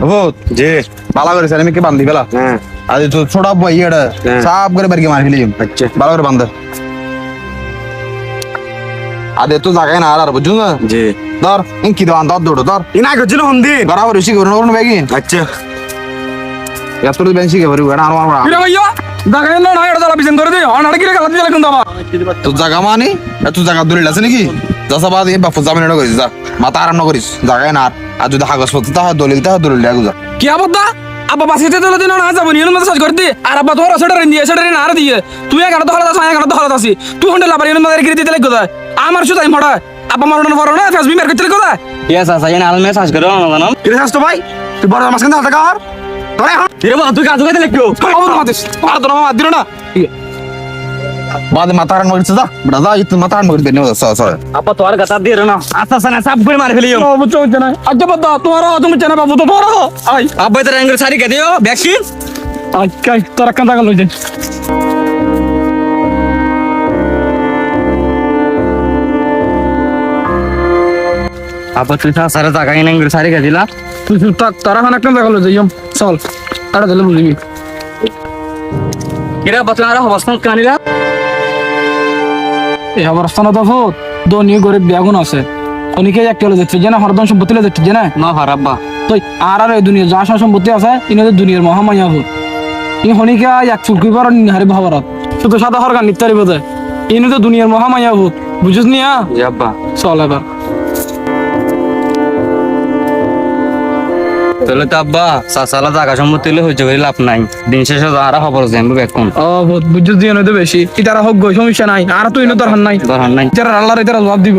বহুত জি ভালো করে আমি কি বান্ধি গেলা হ্যাঁ আজ তো ছোটা বই এটা সাফ করে বাড়ি মার ফেলি আচ্ছা ভালো করে বান্ধ আদে তো জায়গায় না আর বুঝছো না জি ধর ইনকি দাও ধর দৌড় ধর ইনা গজিল হন্দি বরাবর বেশি করে না বেগিন আচ্ছা এত বেশি কে ভরি না আর কিরে ভাইয়া জায়গা না না এটা জ্বালা পিছন করে দে অনাড় কিরে গালাতে জ্বালা কিন্তু আমার তো জায়গা মানে এত জায়গা দলিল আছে নাকি যাসাবাদ এই বাপু জামিন না করিস যা মাথা আরাম না করিস জায়গায় না আর যদি কাগজপত্র তাহলে দলিল যা কি আবদা আব্বা বাসিতে দিলে দিন না যাবো নিয়ম মতো সাজ করে দি আর আব্বা তোর সেটা রেন দিয়ে সেটা রেন আর দিয়ে তুই এখানে তো হলাস আমি এখানে তো হলাস আছি তুই হন্ডে লাবার নিয়ম মতো গিয়ে দিতে লাগো আমার শুধু আমি ফড়া আব্বা মারণ পড়ো না ফেসবি মের করতে লাগো ইয়েস আছে এনে আলমে সাজ করে না জানাম কিরে শাস্ত ভাই তুই বড় মাছ কেন টাকা আর তোরে এখন কিরে বল তুই কাজ করতে লাগলো আবদা মাতিস আর তো মাত দিল না বাদে মাথা আরাম করিস যা বড় যা ইত মাথা আরাম করিস বেনে সর আপা তোর কথা দিয়ে না আচ্ছা না সব করে মার ফেলিও ও বুঝছো না আচ্ছা বাদা তোমার তুমি চেনা বাবু তো বড় আই আব্বা তোর অ্যাঙ্গেল সারি কে দিও ভ্যাকসিন আই কাই তোরা কান্দা গেল যে আপা তুই সারা জায়গা এনে অ্যাঙ্গেল সারি কে দিলা তুই তাক তারা খান একটা গেল যে ইয়ম চল তারা দিলে বুঝবি কিরে আপা তুই আর অবস্থান কানিলা এই অবস্থান তো ফুট দনীয় গরিব বেগুন আছে অনেকে একটা হলে যাচ্ছে জানা হরদম সম্পত্তি হলে যাচ্ছে জানা না হারাব্বা তো আর এই দুনিয়া যা সব সম্পত্তি আছে ইনাদের দুনিয়ার মহামায়া ভূত ই হনিকে এক চুলকি পর হারে ভাবরাত শুধু সাদা হরগান নিত্যারি বোধ ইনি তো দুনিয়ার মহামায়া ভূত বুঝিস নি জি আব্বা চল এবার তাহলে তো আব্বা সাসালা জায়গা সম্পত্তি হলে হইতে পারি লাভ নাই দিন শেষে আর খবর জানবো বেকন ও ভূত বুঝিস দিয়ে নয় তো বেশি ইতারা হোক গো সমস্যা নাই আর তো ইনো দরকার নাই দরকার নাই যারা আল্লাহর ইতারা জবাব দিব